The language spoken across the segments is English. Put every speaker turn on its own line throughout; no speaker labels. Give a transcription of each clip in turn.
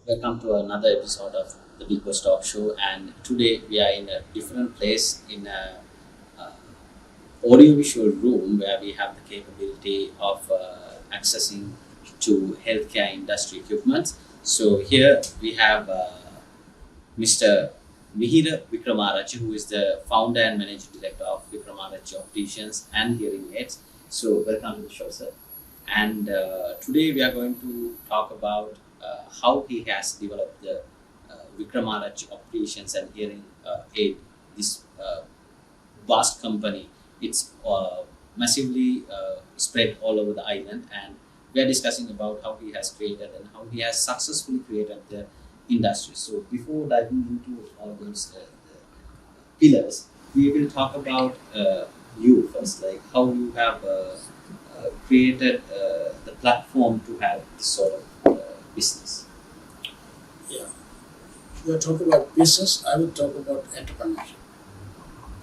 Welcome to another episode of the Big Boss Talk Show. And today we are in a different place in a audiovisual room where we have the capability of accessing to healthcare industry equipment. So here we have Mr. MIHIRA WICKRAMARACHCHI, who is the founder and managing director of WICKRAMARACHCHI Opticians and Hearing Aids. So welcome to the show, sir. And today we are going to talk about how he has developed the WICKRAMARACHCHI Opticians and Hearing Aid, this vast company. It's massively spread all over the island, and we are discussing about how he has created and how he has successfully created the industry. So before diving into all those pillars, we will talk about you first, like how you have created the platform to have this sort of business.
Yeah. If you are talking about business, I will talk about entrepreneurship.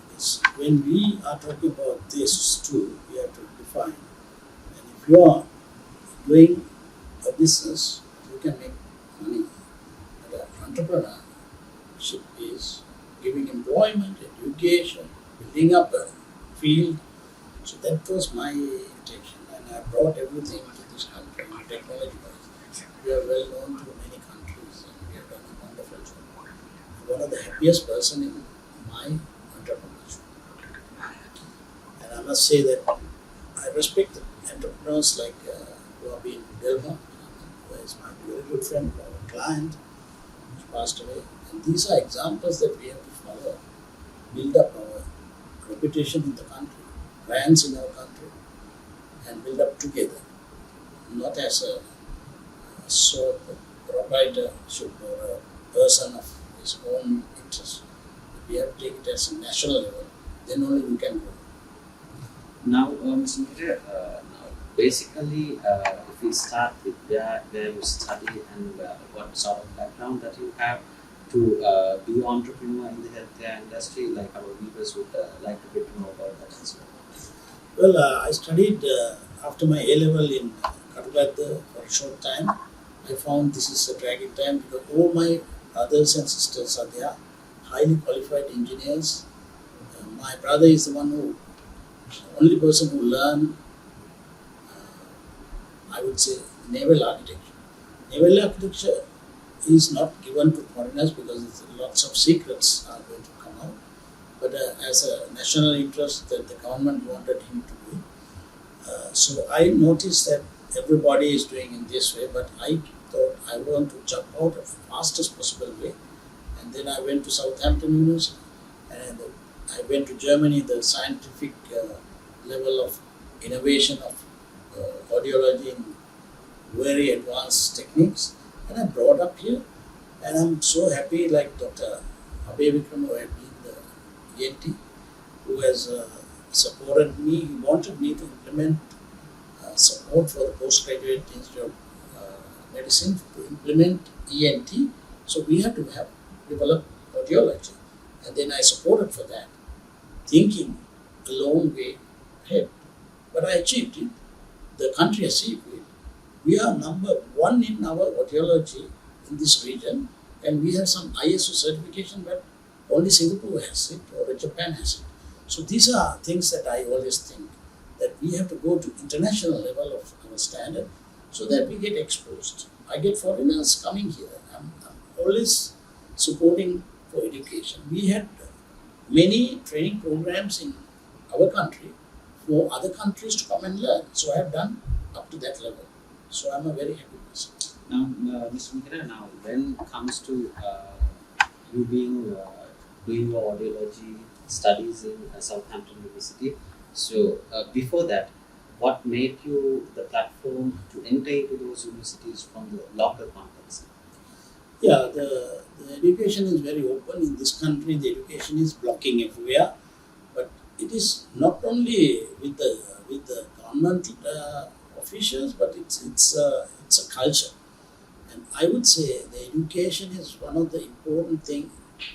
Because when we are talking about this too, we have to define. And if you are doing a business, you can make money. But entrepreneurship is giving employment, education, building up a field. So that was my intention, and I brought everything to this country, technology-wise. We are well known to many countries, and we have done a wonderful job. I'm one of the happiest person in my entrepreneurship. And I must say that I respect entrepreneurs like who have been Gaja, who is my very good friend, our client, who passed away. And these are examples that we have to follow, build up our reputation in the country, brands in our country, and build up together, not as a sole proprietorship or a person of his own interest. We have to take it as a national level, then only we can grow.
Now, Mr. MIHIRA, now basically, if we start with where you study and what sort of background that you have to be an entrepreneur in the healthcare industry, like our viewers would like to get to know about that as well.
Well, I studied after my A-level in Karugadda for a short time. I found this is a dragging time because all my brothers and sisters are there, highly qualified engineers. My brother is the only person who learned, I would say, naval architecture. Naval architecture is not given to foreigners because lots of secrets are going to come out. But as a national interest that the government wanted him to do. So I noticed that everybody is doing in this way, but I thought I want to jump out the fastest possible way. And then I went to Southampton University, and I went to Germany, the scientific level of innovation of audiology in very advanced techniques. And I brought up here, and I'm so happy, like Dr. Abe Vikram, who had been the ENT, who has supported me. He wanted me to implement support for the postgraduate Institute of Medicine to implement ENT. So we had to have developed audiology, and then I supported for that, thinking a long way ahead. But I achieved it. The country achieved it. We are number one in our audiology in this region, and we have some ISO certification, but only Singapore has it or Japan has it. So these are things that I always think that we have to go to international level of our standard so that we get exposed. I get foreigners coming here. I'm always supporting for education. We had many training programs in our country for other countries to come and learn. So I have done up to that level. So I'm a very happy person.
Now, Mr. MIHIRA, now when it comes to you being doing your audiology studies in Southampton University, so before that, what made you the platform to enter into those universities from the local context?
Yeah, the education is very open in this country. The education is blocking everywhere, but it is not only with the government officials, but it's a culture. And I would say the education is one of the important thing,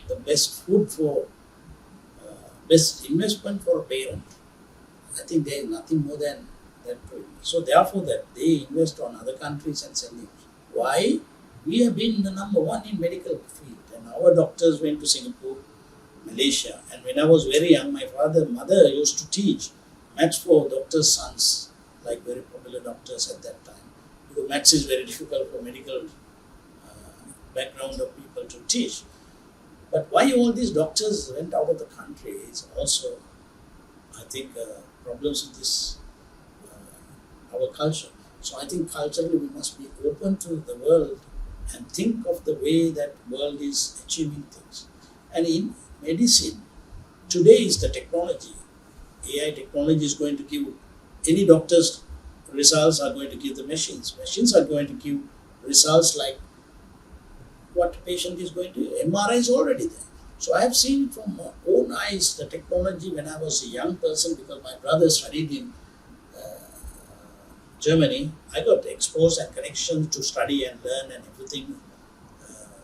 the best food for, best investment for a parent. I think there is nothing more than that. So therefore that they invest on other countries and send it. Why? we have been the number one in medical field, and our doctors went to Singapore, Malaysia. And when I was very young, my mother used to teach maths for doctors' sons, like very popular doctors at that time. Because maths is very difficult for medical background of people to teach. But why all these doctors went out of the country is also, I think, problems with this, our culture. So I think culturally we must be open to the world and think of the way that world is achieving things. And in medicine, today is the technology. AI technology is going to give any doctor's results are going to give the machines. Machines are going to give results like what patient is going to. MRI is already there. So I have seen from my own eyes the technology when I was a young person, because my brother studied in Germany. I got exposed and connection to study and learn and everything.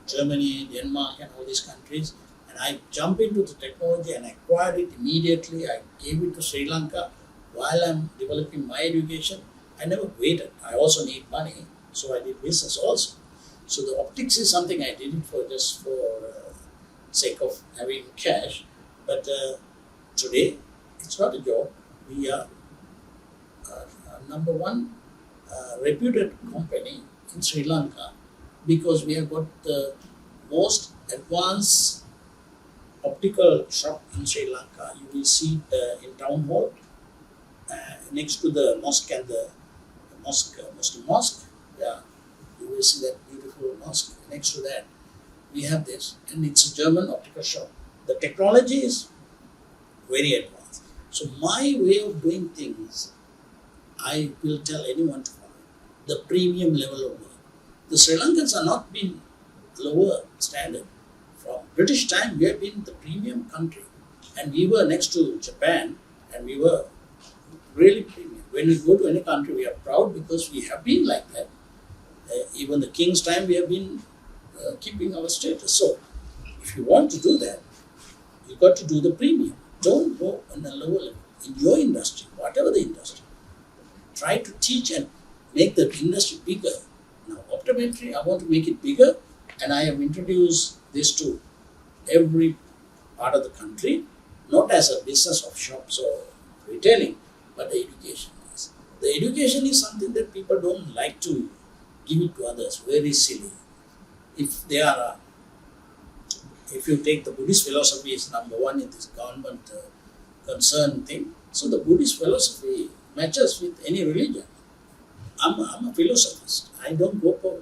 Germany, Denmark and all these countries. And I jumped into the technology and acquired it immediately. I gave it to Sri Lanka while I'm developing my education. I never waited. I also need money, so I did business also. So the optics is something I did it for just for sake of having cash. But today, it's not a job. We are number one reputed company in Sri Lanka because we have got the most advanced optical shop in Sri Lanka. You will see it in town hall next to the mosque and the Muslim mosque. Yeah, you will see that beautiful mosque. Next to that, we have this, and it's a German optical shop. The technology is very advanced. So my way of doing things, I will tell anyone to follow the premium level of work. The Sri Lankans are not been lower standard. From British time, we have been the premium country, and we were next to Japan, and we were really premium. When we go to any country, we are proud because we have been like that. Even the king's time, we have been keeping our status. So, if you want to do that, you got to do the premium. Don't go on a lower level in your industry, whatever the industry. Try to teach and make the industry bigger. Now, optometry, I want to make it bigger, and I have introduced this to every part of the country, not as a business of shops or retailing, but the education is. The education is something that people don't like to give it to others, very silly. If you take the Buddhist philosophy is number one in this government concern thing, so the Buddhist philosophy matches with any religion. I'm a philosophist. I don't go for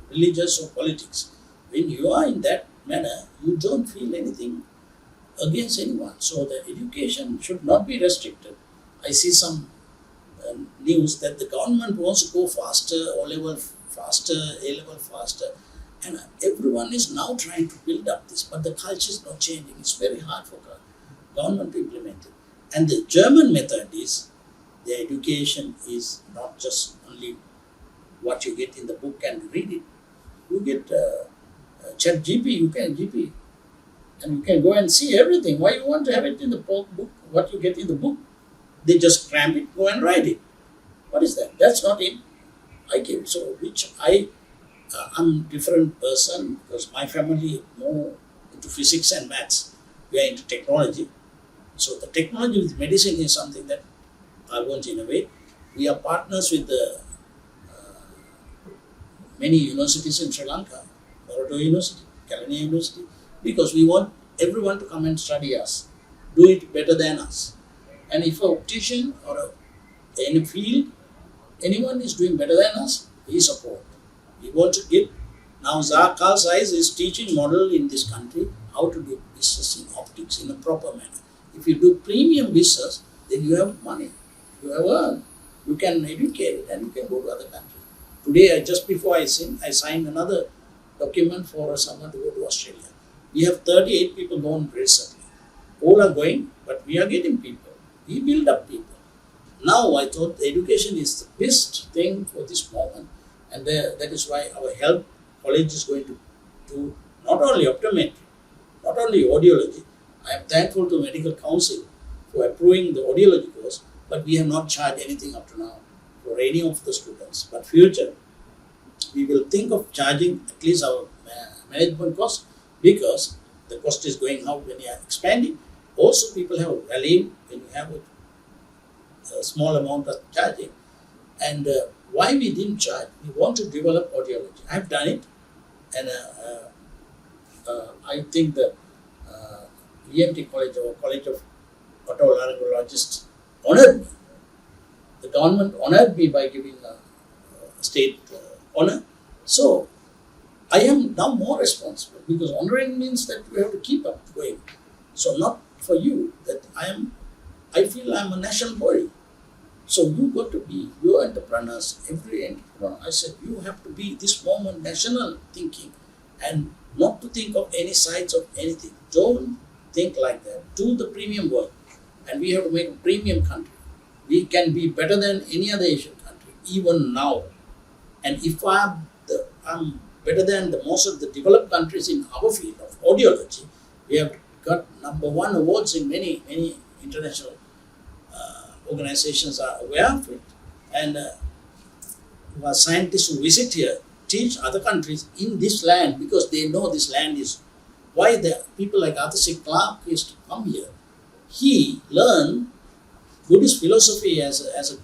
religious or politics. When you are in that manner, you don't feel anything against anyone. So the education should not be restricted. I see some news that the government wants to go faster, O-level faster, A-level faster, and everyone is now trying to build up this, but the culture is not changing. It's very hard for government to implement it. And the German method is, the education is not just only what you get in the book and read it. You get chat GP, and you can go and see everything. Why you want to have it in the book? What you get in the book, they just cram it, go and write it. What is that? That's not it. I give. So I'm different person because my family more into physics and maths. We are into technology. So the technology with medicine is something that I want to innovate. We are partners with the many universities in Sri Lanka, Moroto University, Kelaniya University, because we want everyone to come and study us, do it better than us. And if an optician or any field, anyone is doing better than us, we support. We want to give. Now Carl Zeiss is teaching model in this country how to do business in optics in a proper manner. If you do premium business, then you have money. You have earned. You can educate it and you can go to other countries. Today, just before I signed another document for someone to go to Australia. We have 38 people gone recently. All are going, but we are getting people. We build up people. Now I thought education is the best thing for this moment, and that is why our health college is going to do not only optometry, not only audiology. I am thankful to Medical Council for approving the audiology course, but we have not charged anything up to now for any of the students. But future, we will think of charging at least our management cost, because the cost is going up when you are expanding. Also, people have value when you have a small amount of charging. And why we didn't charge? We want to develop audiology. I've done it, and I think the EMT College or College of Otolaryngologists honored me. The government honored me by giving a state honor. So I am now more responsible, because honoring means that we have to keep up going. So not for you, that I feel I'm a national body. So you got to be, your entrepreneurs, every entrepreneur. I said, you have to be this moment national thinking, and not to think of any sides of anything. Don't think like that. Do the premium work. And we have to make a premium country. We can be better than any other Asian country, even now. And if I'm better than the most of the developed countries in our field of audiology, we have got #1 awards in many international organizations are aware of it. And scientists who visit here teach other countries in this land, because they know this land is why the people like Arthur C. Clarke used to come here. He learned Buddhist philosophy as a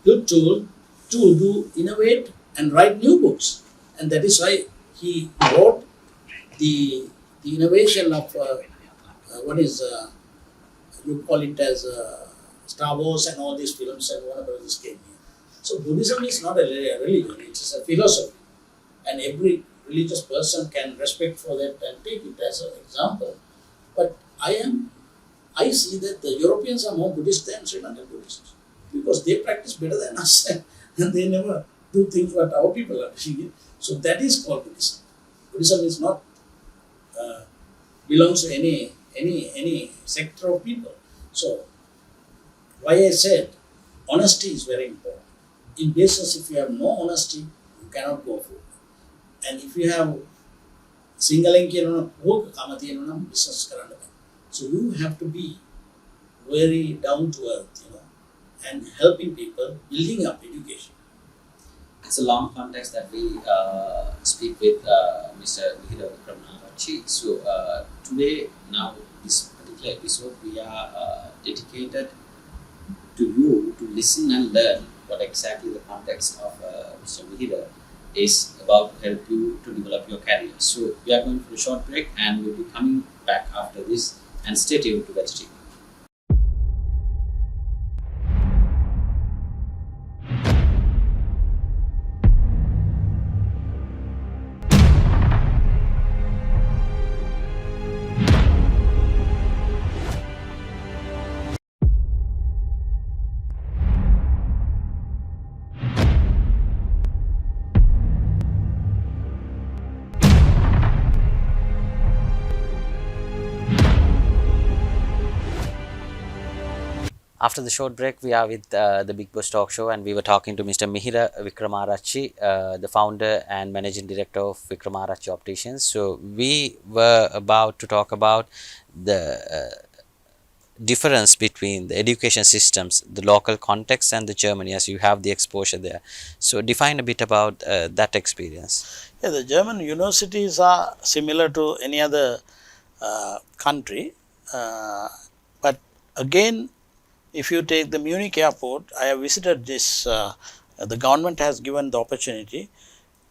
good tool to innovate and write new books. And that is why he wrote the innovation of you call it as Star Wars and all these films and whatever this came here. So Buddhism is not a religion, it is a philosophy. And every religious person can respect for that and take it as an example. But I see that the Europeans are more Buddhist than Sri Lankan Buddhists, because they practice better than us and they never do things what our people are doing. So that is called Buddhism. Buddhism is not belongs to any sector of people. So why I said honesty is very important. In business, if you have no honesty, you cannot go forward. And if you have singaling business karana. So you have to be very down to earth, and helping people, building up education.
It's a long context that we speak with Mr. MIHIRA WICKRAMARACHCHI. So today, now this particular episode, we are dedicated to you to listen and learn what exactly the context of Mr. MIHIRA is about to help you to develop your career. So we are going for a short break, and we'll be coming back after this. And stay tuned to Gaja TV. After the short break, we are with the Big Boss Talk Show, and we were talking to Mr. MIHIRA WICKRAMARACHCHI, the founder and managing director of WICKRAMARACHCHI Opticians. So we were about to talk about the difference between the education systems, the local context and the Germany, as you have the exposure there. So define a bit about that experience.
Yeah, the German universities are similar to any other country, but again, if you take the Munich airport, I have visited this, the government has given the opportunity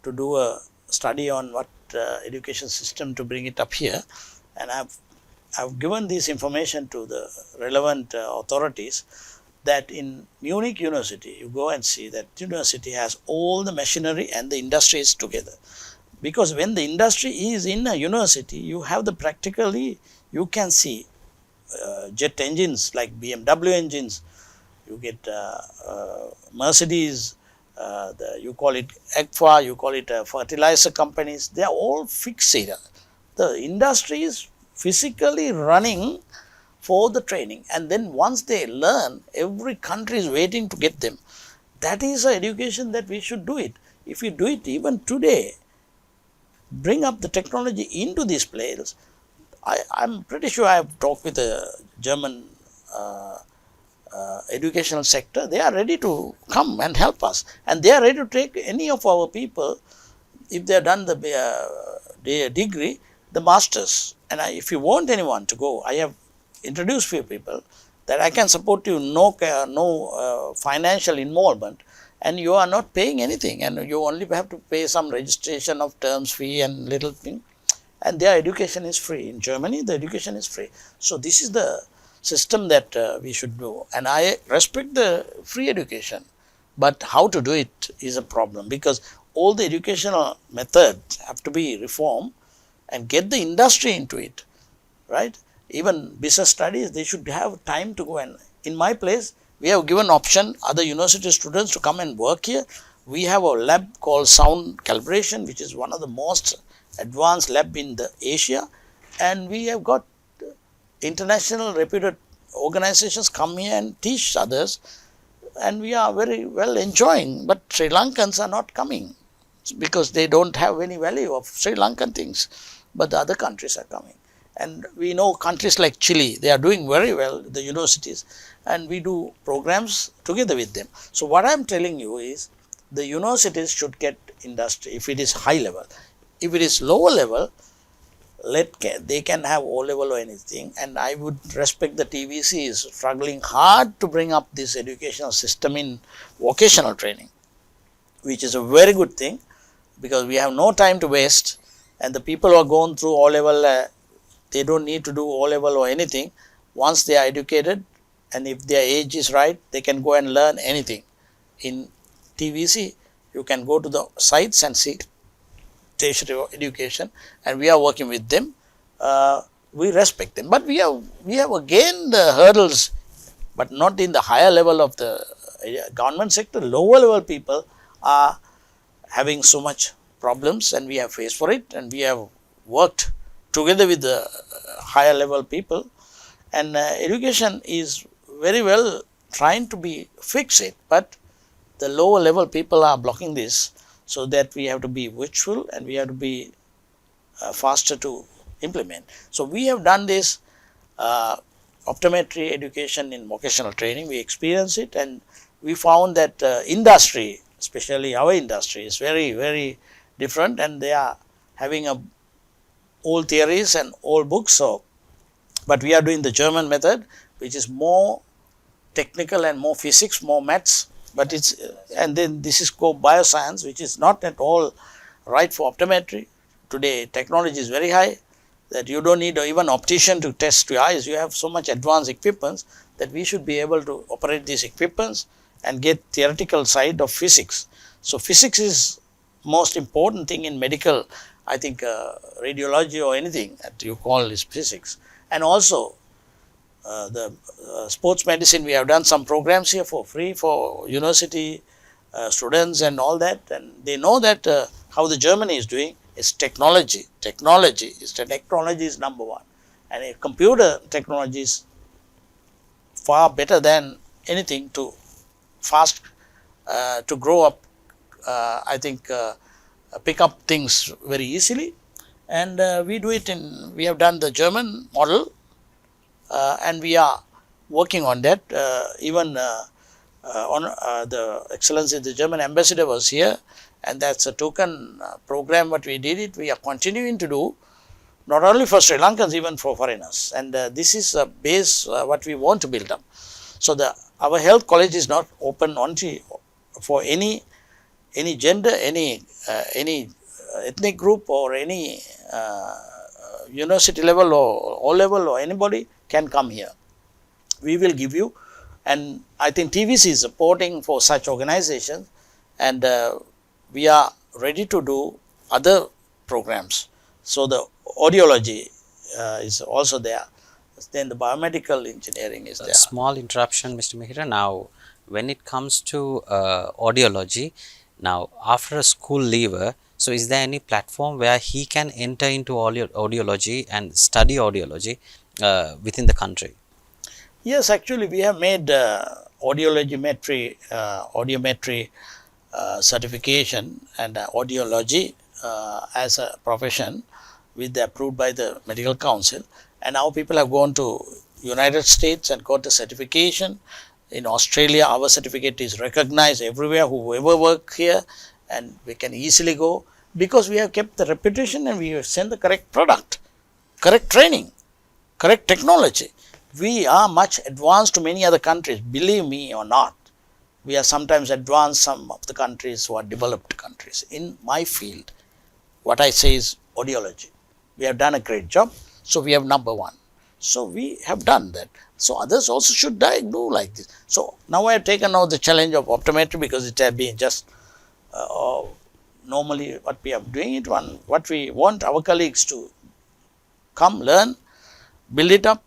to do a study on what education system to bring it up here, and I've given this information to the relevant authorities, that in Munich University, you go and see that university has all the machinery and the industries together. Because when the industry is in a university, you have the practically, you can see jet engines like BMW engines, you get Mercedes, you call it EGFA, you call it fertilizer companies, they are all fixed here. The industry is physically running for the training, and then once they learn, every country is waiting to get them. That is an education that we should do it. If we do it even today, bring up the technology into these places. I'm pretty sure I have talked with the German educational sector. They are ready to come and help us, and they are ready to take any of our people if they have done the degree, the masters. And if you want anyone to go, I have introduced few people that I can support you, no financial involvement, and you are not paying anything, and you only have to pay some registration of terms fee and little thing, and their education is free. In Germany, the education is free. So this is the system that we should do, and I respect the free education, but how to do it is a problem, because all the educational methods have to be reformed and get the industry into it, right? Even business studies, they should have time to go, and in my place we have given option other university students to come and work here. We have a lab called sound calibration, which is one of the most advanced lab in the Asia, and we have got international reputed organizations come here and teach others, and we are very well enjoying. But Sri Lankans are not coming because they don't have any value of Sri Lankan things, but the other countries are coming. And we know countries like Chile, they are doing very well, the universities, and we do programs together with them. So what I am telling you is, the universities should get industry if it is high level. If it is lower level, they can have O level or anything, and I would respect the TVC is struggling hard to bring up this educational system in vocational training, which is a very good thing, because we have no time to waste, and the people who are going through O level, they don't need to do O level or anything. Once they are educated, and if their age is right, they can go and learn anything. In TVC, you can go to the sites and see tertiary education, and we are working with them. We respect them, but we have again the hurdles, but not in the higher level of the government sector. Lower level people are having so much problems, and we have faced for it, and we have worked together with the higher level people, and education is very well trying to be fix it, but the lower level people are blocking this, so that we have to be watchful and we have to be faster to implement. So we have done this optometry education in vocational training. We experienced it, and we found that industry, especially our industry, is very, very different, and they are having old theories and old books. So, but we are doing the German method, which is more technical and more physics, more maths, but it's, and then this is called bioscience, which is not at all right for optometry. Today technology is very high that you don't need even optician to test your eyes. You have so much advanced equipments that we should be able to operate these equipments and get theoretical side of physics. So physics is most important thing in medical. I think radiology or anything that you call is physics. And also the sports medicine, we have done some programs here for free for university students and all that, and they know that how the Germany is doing is technology. Technology is number one, and computer technology is far better than anything to fast to grow up. I think pick up things very easily, and we do it in. We have done the German model, and we are working on that. Even on the Excellency, the German ambassador was here, and that's a token program what we did it. We are continuing to do, not only for Sri Lankans, even for foreigners, and this is a base what we want to build up. So our health college is not open only for any gender, any ethnic group, or any university level or O level, or anybody can come here. We will give you, and I think TVC is supporting for such organizations, and we are ready to do other programs. So the audiology is also there. Then the biomedical engineering is there.
Small interruption, Mr. Mihira. Now, when it comes to audiology, now after a school leaver, so is there any platform where he can enter into audiology and study audiology within the country?
Yes, actually we have made audiometry certification and audiology as a profession with approved by the medical council, and now people have gone to United States and got a certification. In Australia, our certificate is recognized everywhere, whoever work here, and we can easily go. because we have kept the reputation and we have sent the correct product, correct training, correct technology. We are much advanced to many other countries, believe me or not. We are sometimes advanced some of the countries who are developed countries. In my field, what I say is audiology. We have done a great job, so we have number one. So we have done that. So others also should do like this. So now I have taken out the challenge of optometry because it has been just normally what we are doing it one. What we want our colleagues to come, learn, build it up,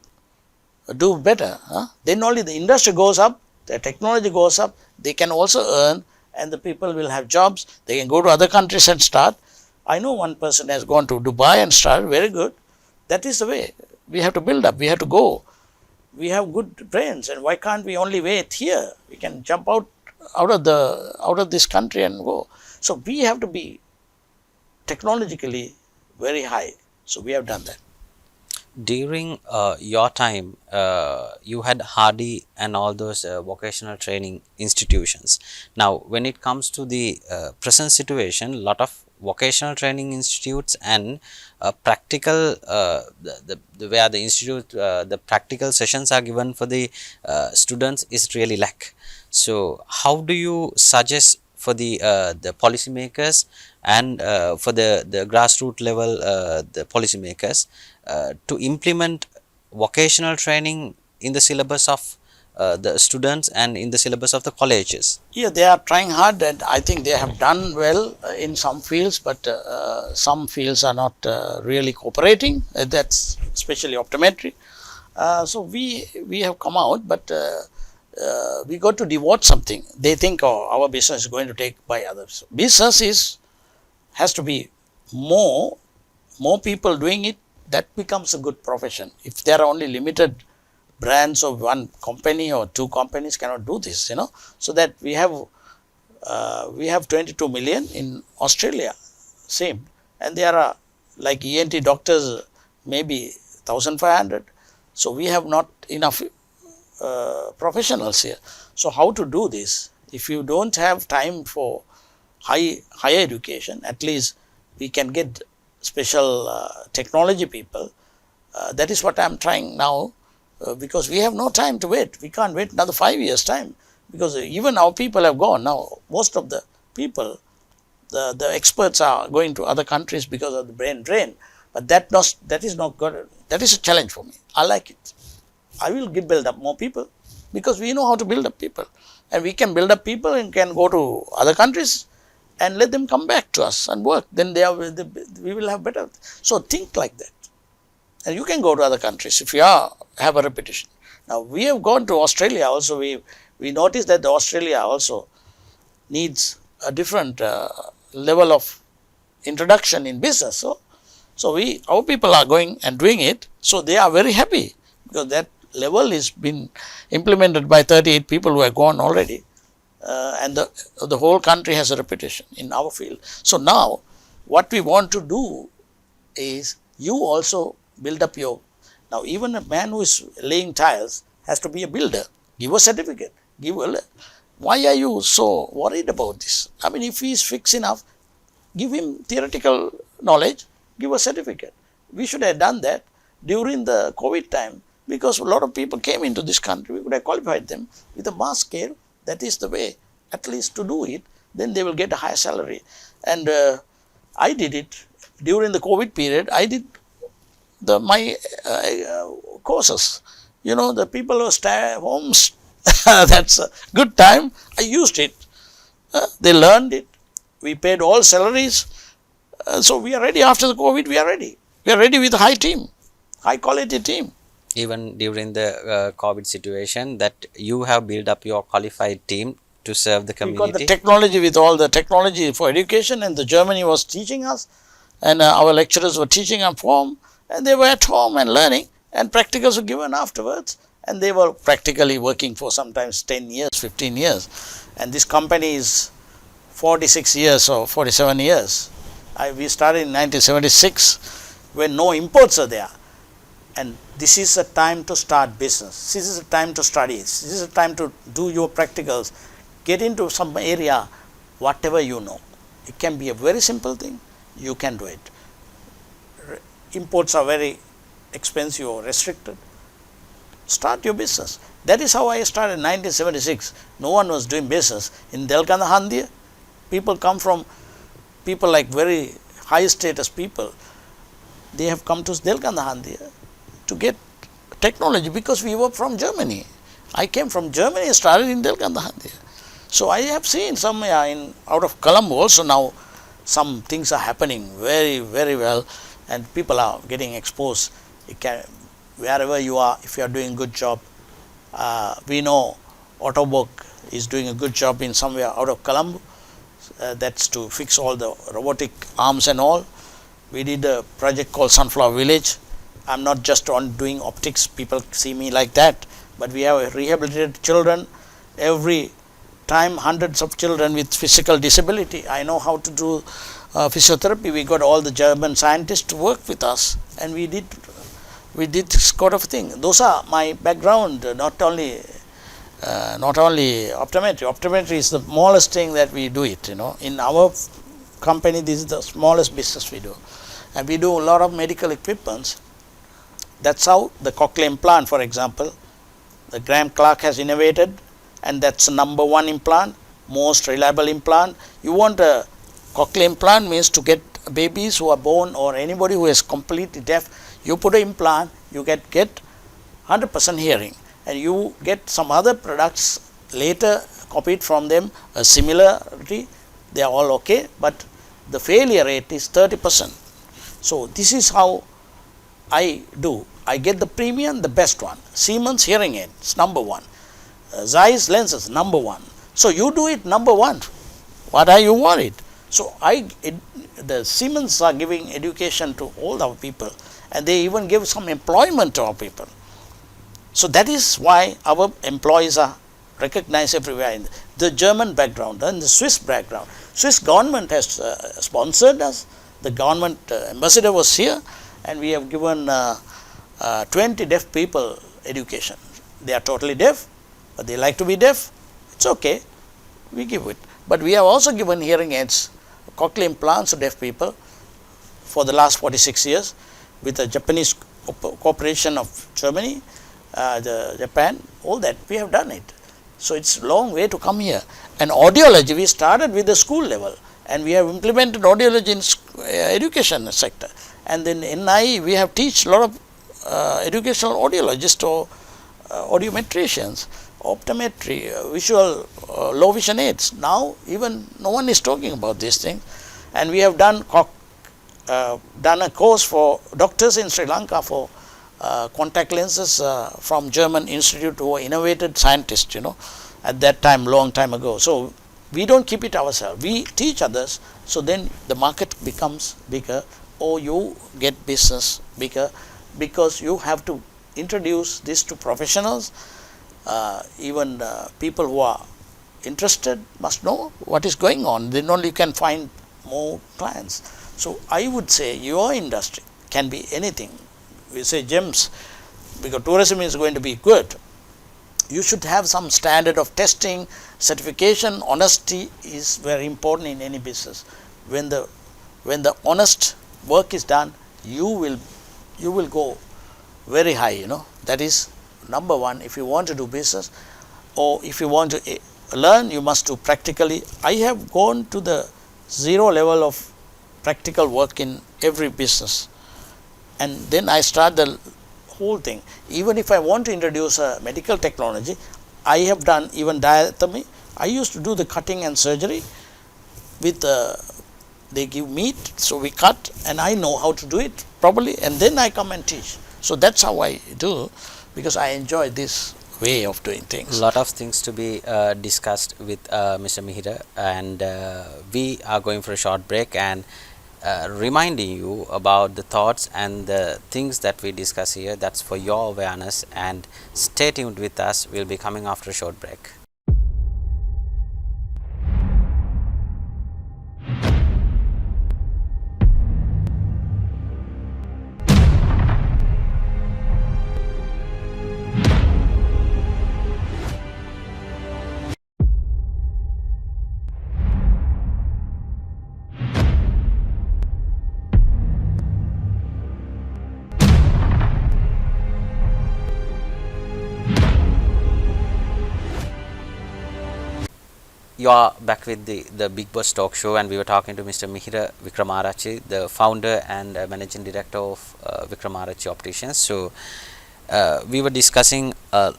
do better. Then only the industry goes up, the technology goes up, they can also earn and the people will have jobs. They can go to other countries and start. I know one person has gone to Dubai and started, very good. That is the way. We have to build up, we have to go. We have good brains and why can't we only wait here? We can jump out of this country and go. So we have to be technologically very high. So we have done that.
During your time, you had Hardy and all those vocational training institutions. Now, when it comes to the present situation, a lot of vocational training institutes and practical, where the institute, the practical sessions are given for the students is really lack. So, how do you suggest for the policymakers and for the grassroots level the policymakers to implement vocational training in the syllabus of the students and in the syllabus of the colleges?
Yeah, they are trying hard and I think they have done well in some fields, but some fields are not really cooperating. That's especially optometry. So we have come out, but we got to devote something. They think, oh, our business is going to take by others. Business has to be more people doing it. That becomes a good profession. If there are only limited brands of one company or two companies cannot do this, So that we have 22 million in Australia, same, and there are like ENT doctors maybe 1,500. So we have not enough professionals here. So how to do this? If you don't have time for higher education, at least we can get special technology people. That is what I am trying now, because we have no time to wait. We can't wait another 5 years time, because even our people have gone now. Most of the people, the experts are going to other countries because of the brain drain. But that is not good. That is a challenge for me. I like it. I will build up more people because we know how to build up people, and we can build up people and can go to other countries and let them come back to us and work. Then we will have better. So think like that, and you can go to other countries if you have a reputation. Now we have gone to Australia also. We noticed that Australia also needs a different level of introduction in business. So our people are going and doing it. So they are very happy because that level is been implemented by 38 people who have gone already, and the whole country has a reputation in our field. So now what we want to do is you also build up your. Now even a man who is laying tiles has to be a builder. Give a certificate. Why are you so worried about this? I mean, if he is fixed enough, give him theoretical knowledge, give a certificate. We should have done that during the COVID time, because a lot of people came into this country. We could have qualified them with a mass scale. That is the way, at least to do it. Then they will get a higher salary. And I did it during the COVID period. I did my courses. The people who stay at home, that's a good time. I used it. They learned it. We paid all salaries. So we are ready after the COVID. We are ready. We are ready with a high team, high quality team.
Even during the COVID situation, that you have built up your qualified team to serve the community.
We got the technology with all the technology for education, and the Germany was teaching us, and our lecturers were teaching at home, and they were at home and learning, and practicals were given afterwards, and they were practically working for sometimes 10 years, 15 years. And this company is 46 years or 47 years. We started in 1976 when no imports are there. And this is a time to start business. This is a time to study. This is a time to do your practicals. Get into some area, whatever you know. It can be a very simple thing. you can do it. Imports are very expensive or restricted. Start your business. That is how I started in 1976. No one was doing business. In Delkanahandia, people come from, people like very high status people, they have come to Delkanahandia to get technology because we were from Germany. I came from Germany and started in Delkanahandia. So I have seen some in out of Colombo also now some things are happening very, very well, and people are getting exposed. It can, wherever you are, if you are doing a good job, we know Autobook is doing a good job in somewhere out of Colombo. That's to fix all the robotic arms and all. We did a project called Sunflower Village. I'm not just on doing optics, people see me like that, but we have rehabilitated children. Every time hundreds of children with physical disability. I know how to do physiotherapy. We got all the German scientists to work with us, and we did this sort of thing. Those are my background, not only optometry. Optometry is the smallest thing that we do it, In our company, this is the smallest business we do. And we do a lot of medical equipments. That's how the cochlear implant, for example, the Graham Clark has innovated, and that's the number one implant, most reliable implant. You want a cochlear implant means to get babies who are born or anybody who is completely deaf, you put an implant, you get 100% hearing, and you get some other products later copied from them, a similarity, they are all okay, but the failure rate is 30%. So this is how I do. I get the premium, the best one. Siemens hearing aids, number one. Zeiss lenses, number one. So you do it number one. What are you worried? So the Siemens are giving education to all our people, and they even give some employment to our people. So that is why our employees are recognized everywhere in the German background and the Swiss background. Swiss government has sponsored us. The government ambassador was here, and we have given 20 deaf people education. They are totally deaf, but they like to be deaf. It's okay, we give it. But we have also given hearing aids, cochlear implants to deaf people for the last 46 years with the Japanese cooperation of Germany, Japan, all that we have done it. So it's a long way to come here. And audiology, we started with the school level, and we have implemented audiology in education sector. And then in NIE, we have teach a lot of educational audiologists or audiometricians, optometry, visual low vision aids. Now even no one is talking about these things, and we have done a course for doctors in Sri Lanka for contact lenses from German institute who were innovated scientists, at that time, long time ago. So we don't keep it ourselves, we teach others, so then the market becomes bigger, or you get business bigger, because you have to introduce this to professionals. Even people who are interested must know what is going on, then only you can find more clients. So I would say your industry can be anything. We say gems, because tourism is going to be good. You should have some standard of testing, certification. Honesty is very important in any business. When the honest work is done, you will go very high, that is number one. If you want to do business, or if you want to learn, you must do practically. I have gone to the zero level of practical work in every business, and then I start the whole thing. Even if I want to introduce a medical technology, I have done even diathermy. I used to do the cutting and surgery with they give meat, so we cut, and I know how to do it properly, and then I come and teach. So that's how I do, because I enjoy this way of doing things.
A lot of things to be discussed with Mr. Mihira, and we are going for a short break, and reminding you about the thoughts and the things that we discuss here. That's for your awareness, and stay tuned with us. We'll be coming after a short break. you are back with the Big Boss Talk Show, and we were talking to Mr. Mihira Wickramarachchi, the founder and managing director of Wickramarachchi Opticians. So we were discussing a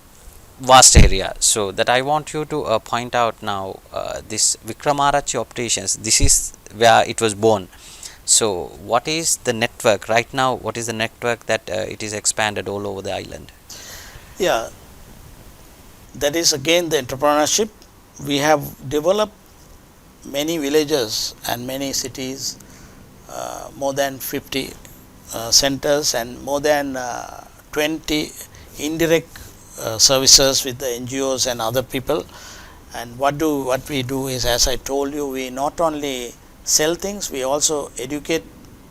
vast area. So that I want you to point out now, this Wickramarachchi Opticians. This is where it was born. So what is the network right now? What is the network that it is expanded all over the island?
Yeah, that is again the entrepreneurship. We have developed many villages and many cities, more than 50 centers and more than 20 indirect services with the NGOs and other people. And what we do is, as I told you, we not only sell things, we also educate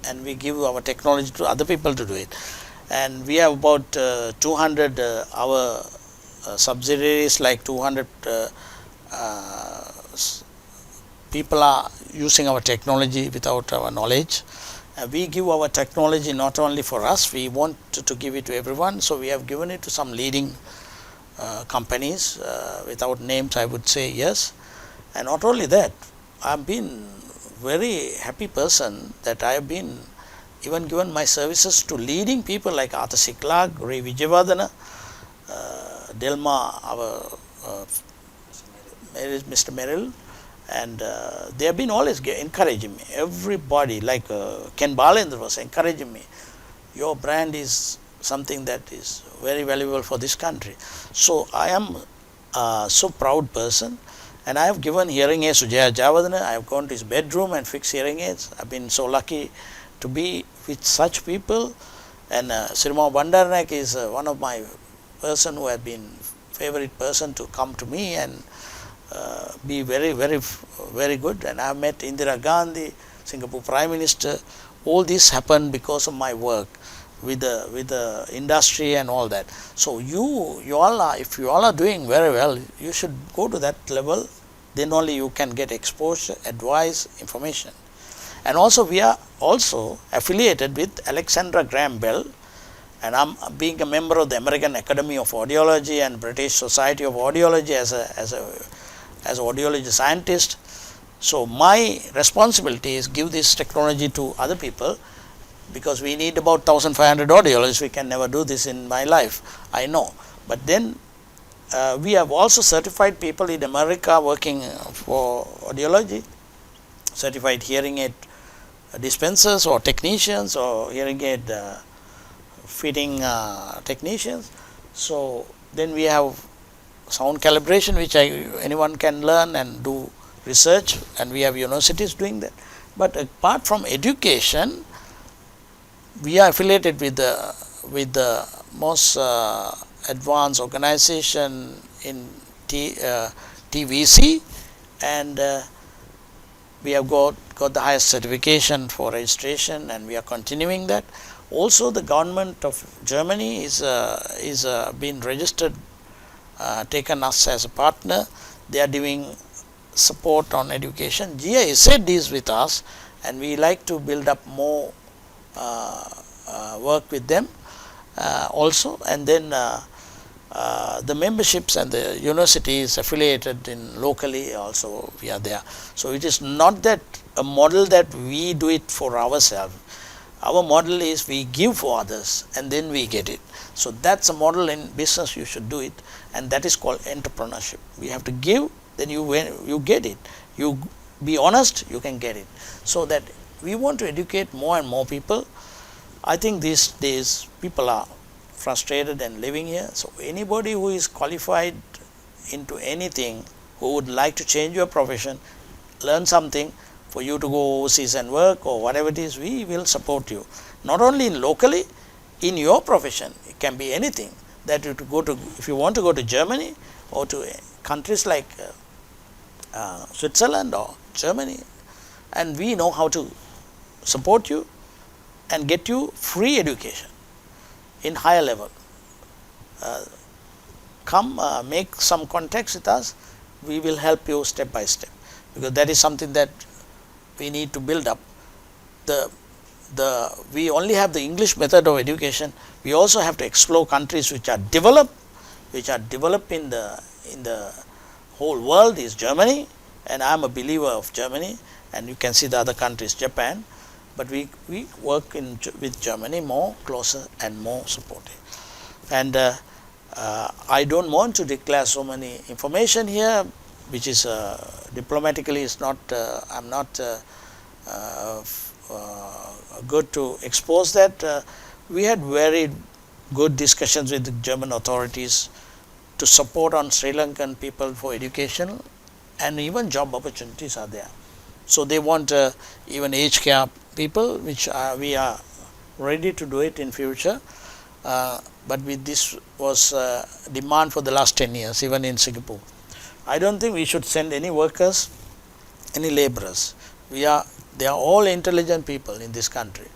and we give our technology to other people to do it. And we have about 200 our subsidiaries, like 200 people are using our technology without our knowledge. We give our technology not only for us, we want to give it to everyone. So we have given it to some leading companies, without names I would say yes. And not only that, I have been very happy person that I have been even given my services to leading people like Arthur C. Clarke, Ray Vijayavardhana, Delma, our Mr. Merrill, and they have been always encouraging me. Everybody, like Ken Balendra was encouraging me. Your brand is something that is very valuable for this country. So I am so proud person, and I have given hearing aids to Jaya Javadana. I have gone to his bedroom and fixed hearing aids. I have been so lucky to be with such people. And Sirma Bandaranaike is one of my person who have been favorite person to come to me and be very good. And I have met Indira Gandhi, Singapore Prime Minister. All this happened because of my work with the industry and all that. So you all are, if you all are doing very well, you should go to that level. Then only you can get exposure, advice, information. And also we are also affiliated with Alexandra Graham Bell, and I am being a member of the American Academy of Audiology and British Society of Audiology as an audiology scientist. So my responsibility is give this technology to other people, because we need about 1500 audiologists. We can never do this in my life, I know. But then we have also certified people in America working for audiology, certified hearing aid dispensers or technicians or hearing aid fitting technicians. So then we have sound calibration, which anyone can learn and do research, and we have universities doing that. But apart from education, we are affiliated with the most advanced organization in TVC, and we have got the highest certification for registration, and we are continuing that. Also the government of Germany is been registered, taken us as a partner. They are doing support on education. GIZ is with us, and we like to build up more work with them also. And then the memberships and the universities affiliated in locally also we are there. So it is not that a model that we do it for ourselves. Our model is we give for others and then we get it. So that's a model in business, you should do it, and that is called entrepreneurship. We have to give, then you get it. You be honest, you can get it. So that we want to educate more and more people. I think these days people are frustrated and living here. So anybody who is qualified into anything, who would like to change your profession, learn something for you to go overseas and work or whatever it is, we will support you. Not only in locally, in your profession, it can be anything that you to go to. If you want to go to Germany or to countries like Switzerland or Germany, and we know how to support you and get you free education in higher level. Come make some contacts with us, we will help you step by step, because that is something that we need to build up. We only have the English method of education. We also have to explore countries which are developed in the whole world is Germany, and I am a believer of Germany, and you can see the other countries, Japan, but we work with Germany more closer and more supportive. And I don't want to declare so many information here, which is diplomatically is not, I'm not good to expose that. We had very good discussions with the German authorities to support on Sri Lankan people for education, and even job opportunities are there. So they want even aged care people, which we are ready to do it in future. But with this was demand for the last 10 years, even in Singapore. I don't think we should send any workers, any laborers. They are all intelligent people in this country.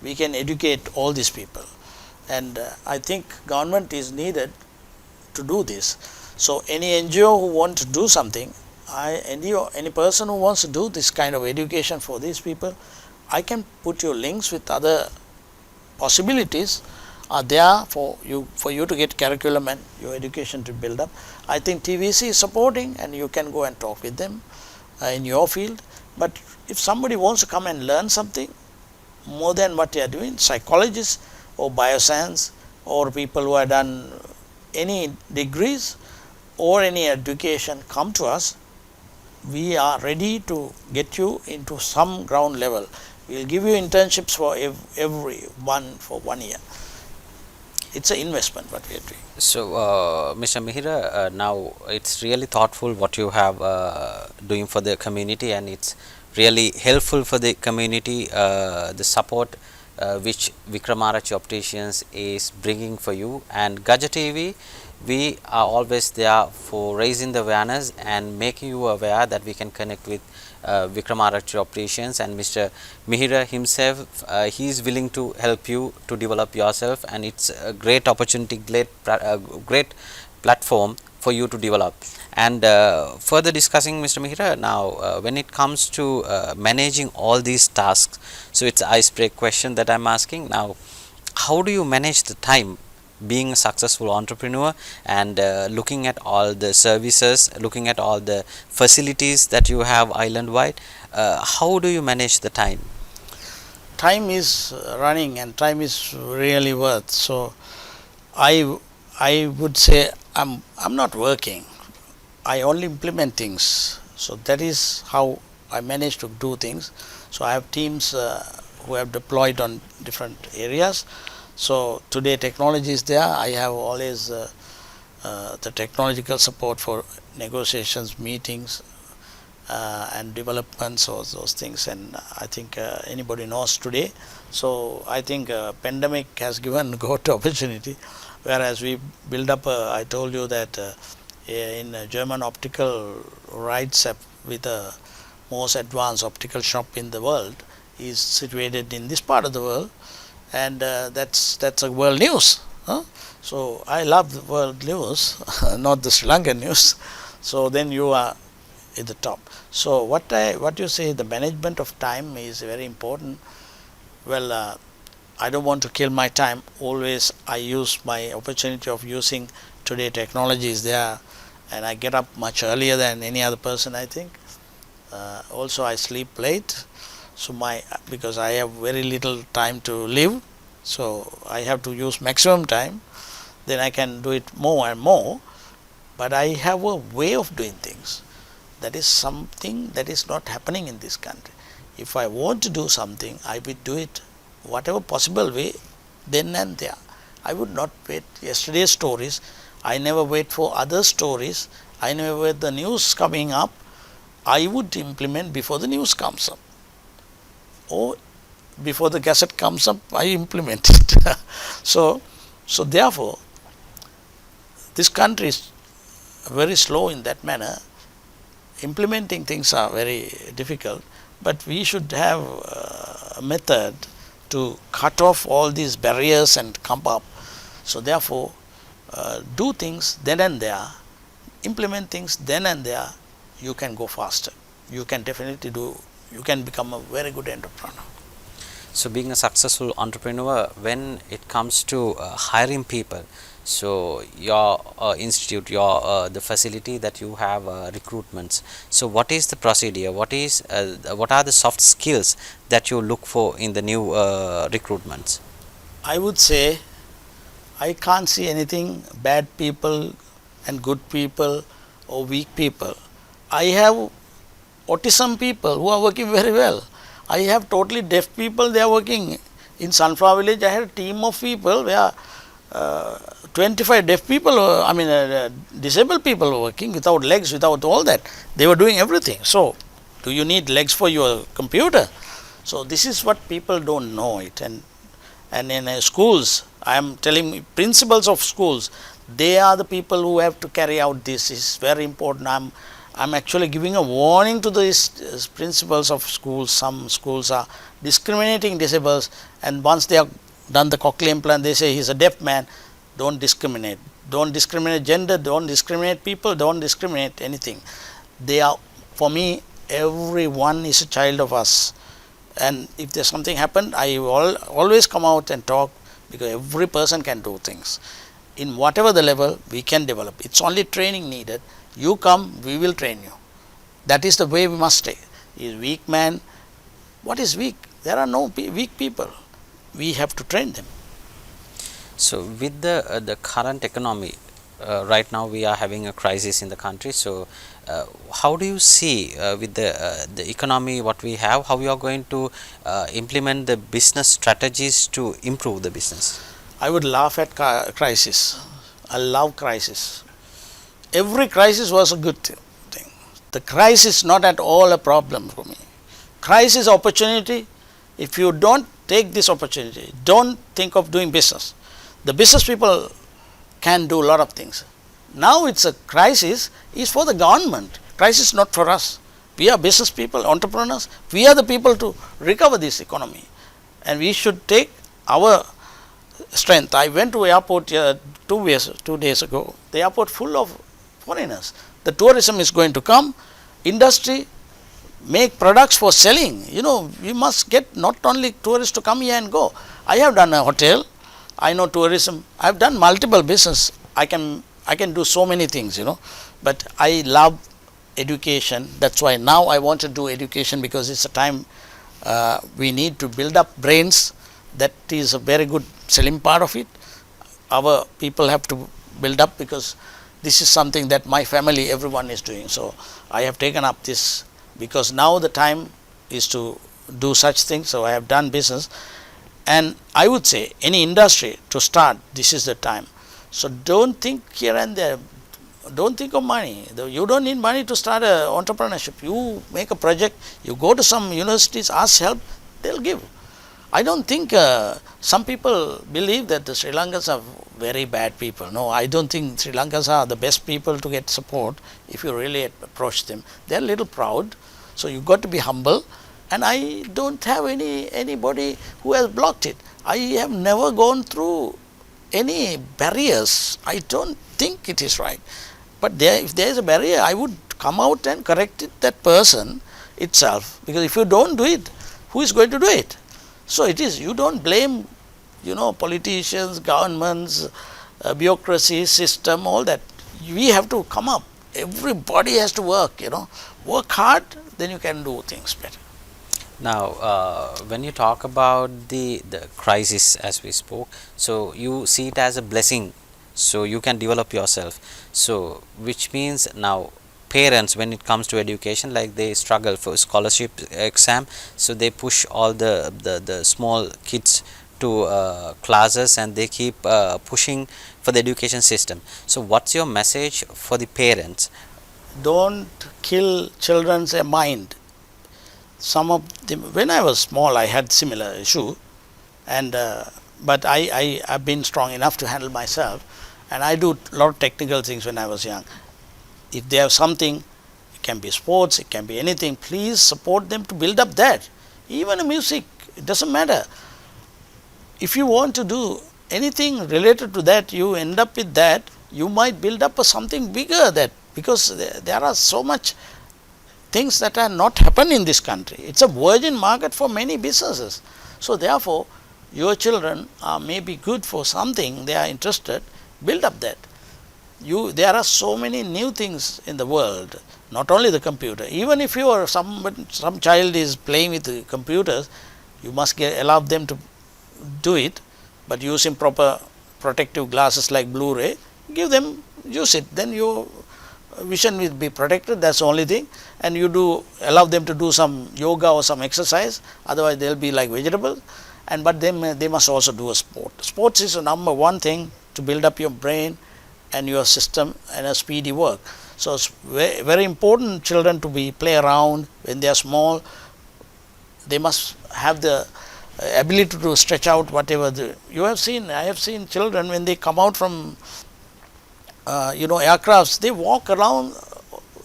We can educate all these people, and I think government is needed to do this. So any NGO who wants to do something, any person who wants to do this kind of education for these people, I can put you links with other possibilities are there for you to get curriculum and your education to build up. I think TVC is supporting, and you can go and talk with them in your field. But if somebody wants to come and learn something more than what they are doing, psychologists or bioscience or people who have done any degrees or any education, come to us. We are ready to get you into some ground level. We will give you internships for everyone for 1 year. It's an investment what we are doing.
So, Mr. Mihira, now it's really thoughtful what you have doing for the community, and it's really helpful for the community, the support which Wickramarachchi Opticians is bringing for you. And Gaja TV, we are always there for raising the awareness and making you aware that we can connect with Wickramarachchi Opticians, and Mr. Mihira himself, he is willing to help you to develop yourself, and it's a great opportunity, great platform for you to develop. And further discussing, Mr. Mihira, now when it comes to managing all these tasks, so it's an icebreaker question that I'm asking now. How do you manage the time being a successful entrepreneur and looking at all the services, looking at all the facilities that you have island wide? How do you manage the time?
Time is running, and time is really worth. So I would say I'm not working. I only implement things. So that is how I manage to do things. So I have teams who have deployed on different areas. So today technology is there. I have always the technological support for negotiations, meetings, and developments, all those things. And I think anybody knows today. So I think pandemic has given good opportunity. Whereas we build up, I told you that in German optical rights with the most advanced optical shop in the world is situated in this part of the world. And that's a world news. So I love the world news, not the Sri Lankan news. So then you are at the top. So what you say, the management of time is very important. Well, I don't want to kill my time. Always I use my opportunity of using today technology is there, and I get up much earlier than any other person, I think. Also I sleep late. So because I have very little time to live, so I have to use maximum time, then I can do it more and more. But I have a way of doing things. That is something that is not happening in this country. If I want to do something, I will do it whatever possible way, then and there. I would not wait yesterday's stories. I never wait for other stories. I never wait the news coming up. I would implement before the news comes up. Or before the gazette comes up, I implement it. So therefore, this country is very slow in that manner. Implementing things are very difficult, but we should have a method to cut off all these barriers and come up. So therefore, do things then and there, implement things then and there, you can go faster. You can definitely you can become a very good entrepreneur.
So being a successful entrepreneur, when it comes to hiring people, So your institute, your the facility that you have recruitments. So what is the procedure? What are the soft skills that you look for in the new recruitments?
I would say I can't see anything bad people and good people or weak people. I have autism people who are working very well. I have totally deaf people, they are working. In Sunflower Village, I had a team of people where 25 deaf people, disabled people were working without legs, without all that. They were doing everything. So, do you need legs for your computer? So, this is what people don't know it. And in schools, I am telling principals of schools, they are the people who have to carry out this. It's very important. I'm actually giving a warning to these principals of schools. Some schools are discriminating disabled, and once they have done the cochlear implant, they say he's a deaf man. Don't discriminate. Don't discriminate gender. Don't discriminate people. Don't discriminate anything. They are, for me, everyone is a child of us. And if there's something happened, I will always come out and talk, because every person can do things. In whatever the level, we can develop. It's only training needed. You come, we will train you. That is the way we must stay. Is weak man? What is weak? There are no weak people. We have to train them.
So with the current economy, right now we are having a crisis in the country. So how do you see with the economy what we have, how we are going to implement the business strategies to improve the business?
I would laugh at crisis. I love crisis. Every crisis was a good thing. The crisis is not at all a problem for me. Crisis is opportunity. If you don't take this opportunity, don't think of doing business. The business people can do a lot of things. Now it's a crisis is for the government. Crisis not for us. We are business people, entrepreneurs. We are the people to recover this economy, and we should take our strength. I went to airport 2 days ago. The airport full of foreigners. The tourism is going to come. Industry make products for selling. We must get not only tourists to come here and go. I have done a hotel. I know tourism. I have done multiple business. I can do so many things. But I love education. That's why now I want to do education, because it's a time we need to build up brains. That is a very good selling part of it. Our people have to build up, because this is something that my family, everyone is doing. So I have taken up this, because now the time is to do such things. So I have done business, and I would say any industry to start, this is the time. So don't think here and there. Don't think of money. You don't need money to start a entrepreneurship. You make a project, you go to some universities, ask help, they'll give. I don't think some people believe that the Sri Lankans are very bad people. No, I don't think Sri Lankans are the best people to get support if you really approach them. They're a little proud, so you got to be humble. And I don't have anybody who has blocked it. I have never gone through any barriers. I don't think it is right. But if there is a barrier, I would come out and correct it, that person itself. Because if you don't do it, who is going to do it? So it is, you don't blame, politicians, governments, bureaucracy, system, all that. We have to come up. Everybody has to work, Work hard, then you can do things better.
Now, when you talk about the crisis as we spoke, so you see it as a blessing, so you can develop yourself. So which means now parents, when it comes to education, like they struggle for scholarship exam, so they push all the small kids to classes, and they keep pushing for the education system. So what's your message for the parents?
Don't kill children's mind. Some of them, when I was small, I had similar issue, and but I have been strong enough to handle myself, and I do a lot of technical things when I was young. If they have something, it can be sports, it can be anything, please support them to build up that. Even a music, it doesn't matter. If you want to do anything related to that, you end up with that, you might build up something bigger, that because there are so much things that are not happen in this country. It's a virgin market for many businesses. So therefore, your children may be good for something, they are interested. build up that. There are so many new things in the world, not only the computer. Even if you are some child is playing with the computers, you must allow them to do it, but using proper protective glasses like Blu-ray, give them, use it, then your vision will be protected. That's the only thing. And you do allow them to do some yoga or some exercise, otherwise they will be like vegetables. And but they must also do a sport. Sports is the number one thing to build up your brain and your system and a speedy work. So it's very, very important children to be play around when they are small. They must have the ability to stretch out whatever you have seen. I have seen children when they come out from aircrafts, they walk around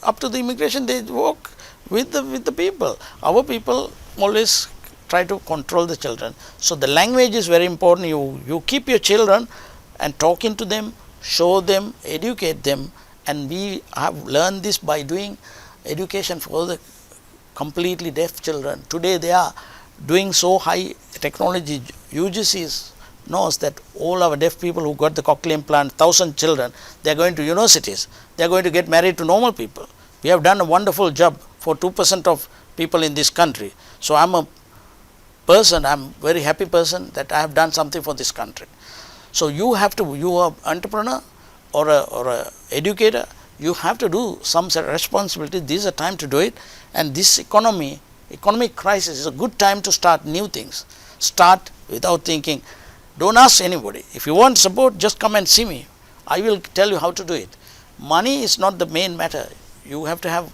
up to the immigration. They walk with the people. Our people always try to control the children. So the language is very important. You keep your children and talking to them, show them, educate them, and we have learned this by doing education for the completely deaf children. Today they are doing so high technology. UGC knows that all our deaf people who got the cochlear implant, 1,000 children, they are going to universities. They are going to get married to normal people. We have done a wonderful job for 2% of people in this country. So I am a very happy person that I have done something for this country. So you are entrepreneur or a educator, you have to do some responsibility. This is a time to do it, and this economic crisis is a good time to start new things. Start without thinking. Don't ask anybody. If you want support, just come and see me. I will tell you how to do it. Money is not the main matter. You have to have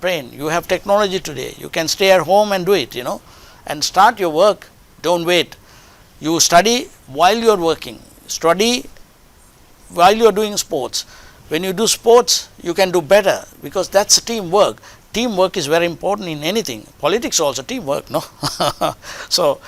brain. You have technology today. You can stay at home and do it, and start your work. Don't wait. You study while you are working. Study while you are doing sports. When you do sports, you can do better, because that's teamwork. Teamwork is very important in anything. Politics also teamwork, no? So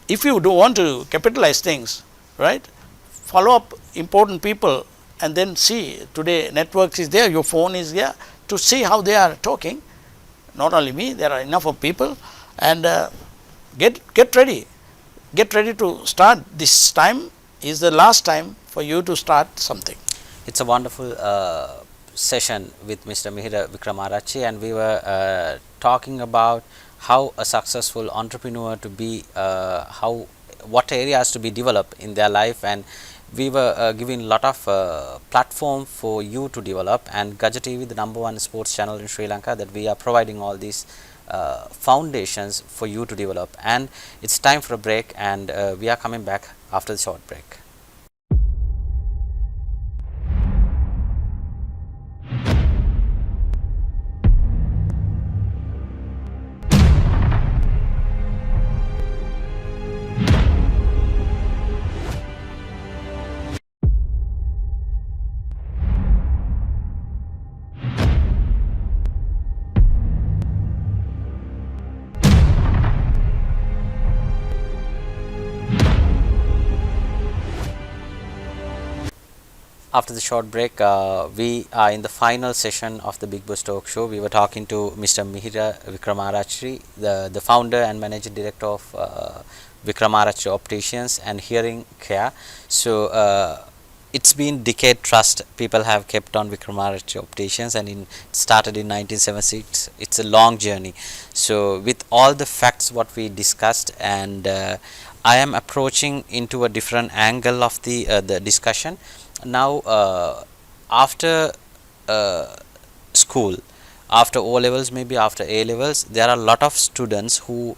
if you do want to capitalize things, right, follow up important people and then see. Today networks is there, your phone is there, to see how they are talking. Not only me, there are enough of people, and get ready. Get ready to start. This time is the last time for you to start something.
It's a wonderful session with Mr. Mihira Wickramarachchi, and we were talking about how a successful entrepreneur to be, what areas to be developed in their life, and we were giving a lot of platform for you to develop. And Gaja TV, the #1 sports channel in Sri Lanka, that we are providing all these foundations for you to develop. And it's time for a break, and we are coming back after the short break. After the short break, we are in the final session of the Big Boss Talk Show. We were talking to Mr. Mihira Wickramarachchi, the founder and managing director of Wickramarachchi Opticians and Hearing Care. So it's been decade trust people have kept on Wickramarachchi Opticians, and it started in 1976. It's a long journey. So with all the facts what we discussed, and I am approaching into a different angle of the discussion. Now after school, after O levels, maybe after A levels, there are a lot of students who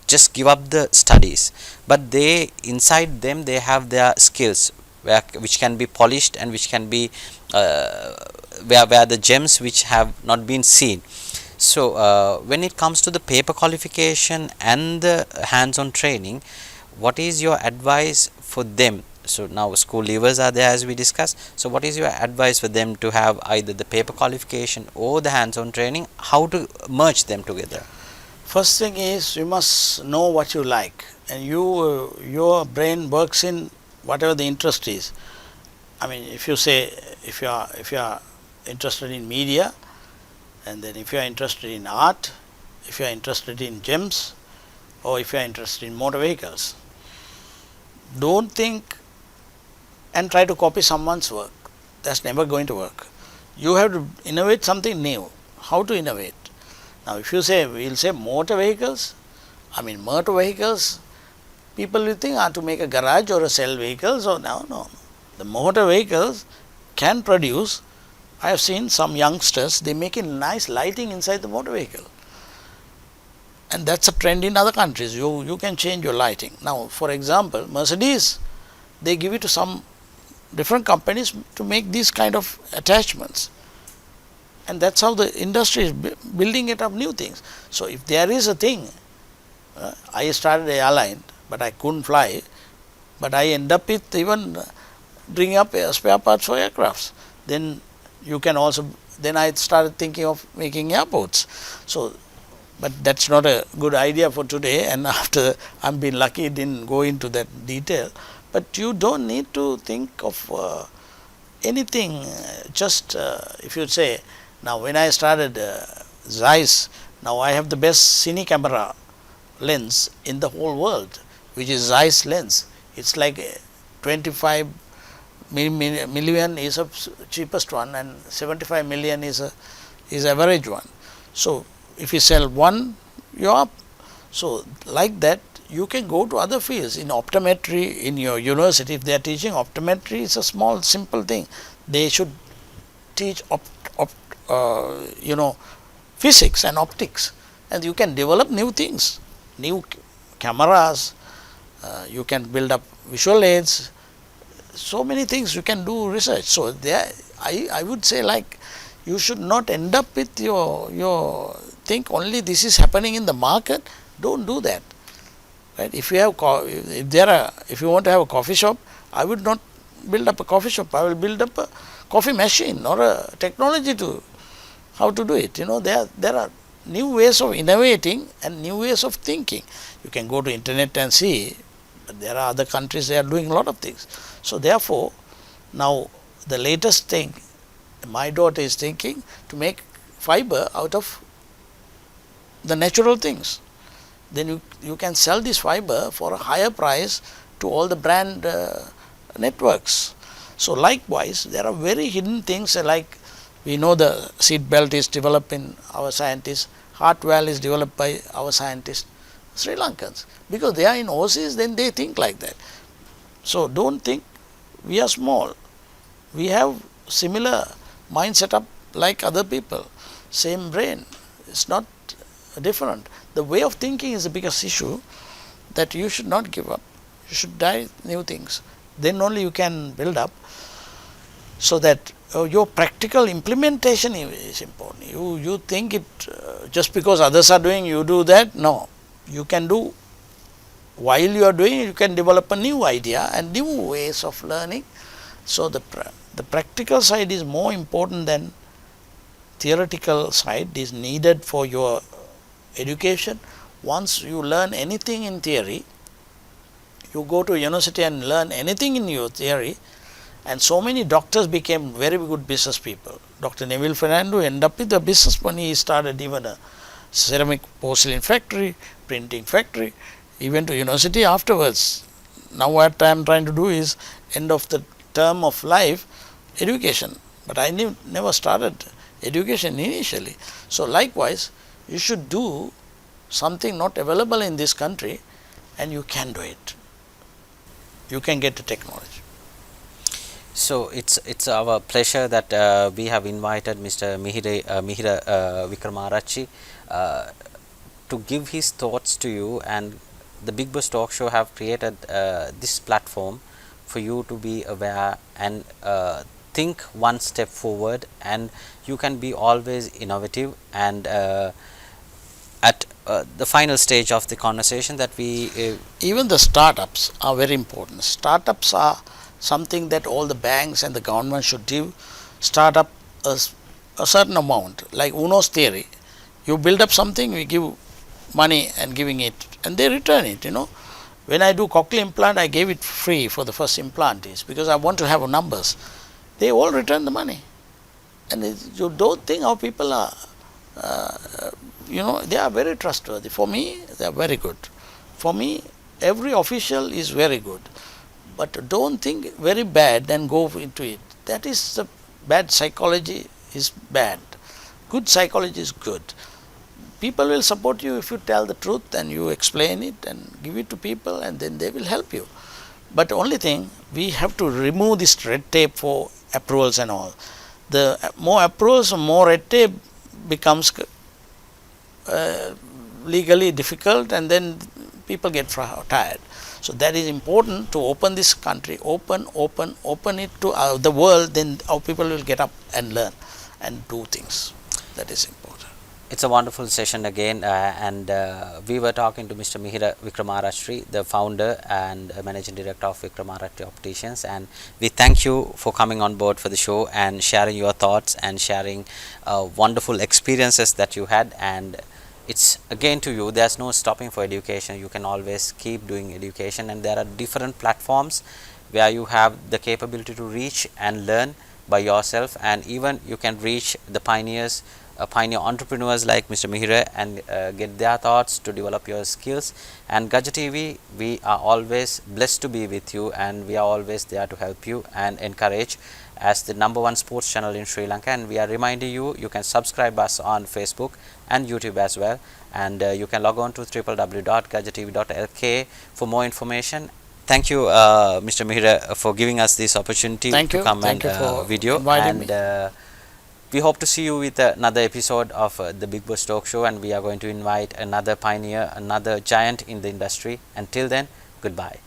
just give up the studies, but they inside them they have their skills which can be polished and which can be where the gems which have not been seen. So when it comes to the paper qualification and the hands-on training, what is your advice for them? So now school leavers are there, as we discussed. So what is your advice for them to have either the paper qualification or the hands-on training? How to merge them together?
First thing is, you must know what you like, and your brain works in whatever the interest is. I mean, if you say if you are interested in media, and then if you are interested in art, if you are interested in gems, or if you are interested in motor vehicles, don't think and try to copy someone's work. That's never going to work. You have to innovate something new. How to innovate? Now, if you say, we will say motor vehicles, people will think to make a garage or a sell vehicles or no. The motor vehicles can produce. I have seen some youngsters, they make nice lighting inside the motor vehicle. And that's a trend in other countries. You can change your lighting. Now, for example, Mercedes, they give it to some different companies to make these kind of attachments. And that's how the industry is building it up new things. So, if there is a thing, I started an airline, but I couldn't fly, but I end up with even bringing up spare parts for aircrafts. Then I started thinking of making airports. So, but that's not a good idea for today, and after I'm been lucky it didn't go into that detail. But you don't need to think of anything, just if you say, now when I started Zeiss, now I have the best cine camera lens in the whole world, which is Zeiss lens. It's like 25 million is a cheapest one and 75 million is average one. So, if you sell one, you are up. So, like that you can go to other fields. In optometry, in your university, if they are teaching optometry, it's a small simple thing. They should teach physics and optics, and you can develop new things, new cameras, you can build up visual aids, so many things you can do research. So, there I would say, like, you should not end up with your think only this is happening in the market. Don't do that, right? If you want to have a coffee shop, I would not build up a coffee shop. I will build up a coffee machine or a technology to how to do it. There are new ways of innovating and new ways of thinking. You can go to internet and see, but there are other countries, they are doing a lot of things. So, therefore, now the latest thing, my daughter is thinking to make fiber out of the natural things. Then you can sell this fiber for a higher price to all the brand networks. So, likewise, there are very hidden things, like we know the seat belt is developed in our scientists, heart valve is developed by our scientists, Sri Lankans, because they are in overseas, then they think like that. So, don't think we are small, we have similar mind setup like other people, same brain, it's not different. The way of thinking is the biggest issue, that you should not give up, you should try new things, then only you can build up. So, that your practical implementation is important. You think it just because others are doing, you do that. No, you can do, while you are doing, you can develop a new idea and new ways of learning. So, the practical side is more important than theoretical side is needed for your education. Once you learn anything in theory, you go to university and learn anything in your theory, and so many doctors became very good business people. Dr. Neville Fernando ended up with a business when he started even a ceramic porcelain factory, printing factory. He went to university afterwards. Now what I am trying to do is, end of the term of life, education, but I never started education initially. So, likewise, you should do something not available in this country, and you can do it. You can get the technology.
So, it's our pleasure that we have invited Mr. MIHIRA WICKRAMARACCHI to give his thoughts to you, and the Big Boss Talk Show have created this platform for you to be aware and think one step forward, and you can be always innovative. And at the final stage of the conversation, that we
even the startups are very important. Startups are something that all the banks and the government should give. Startup a certain amount, like UNO's theory. You build up something, we give money and giving it, and they return it. When I do cochlear implant, I gave it free for the first implant, is because I want to have numbers. They all return the money, and you don't think how people are. They are very trustworthy. For me, they are very good. For me, every official is very good. but don't think very bad and go into it. That is the bad psychology is bad. Good psychology is good. People will support you if you tell the truth and you explain it and give it to people, and then they will help you. But the only thing, we have to remove this red tape for approvals and all. The more approvals, more red tape becomes legally difficult, and then people get tired. So that is important to open this country, open it to the world. Then our people will get up and learn and do things. That is important.
It's a wonderful session again, and we were talking to Mr. Mihira Wickramarachchhi, the founder and managing director of Wickramarachchhi Opticians, and we thank you for coming on board for the show and sharing your thoughts and sharing wonderful experiences that you had. And it's again to you, there's no stopping for education. You can always keep doing education, and there are different platforms where you have the capability to reach and learn by yourself, and even you can reach the pioneers, pioneer entrepreneurs like Mr. Mihira, and get their thoughts to develop your skills. And Gaja TV, we are always blessed to be with you, and we are always there to help you and encourage as the #1 sports channel in Sri Lanka. And we are reminding you, you can subscribe us on Facebook and YouTube as well, and you can log on to www.gajatv.lk for more information. Thank you, Mr. Mihira, for giving us this opportunity to come and video. And we hope to see you with another episode of the Big Boss Talk Show, and we are going to invite another pioneer, another giant in the industry. Until then, goodbye.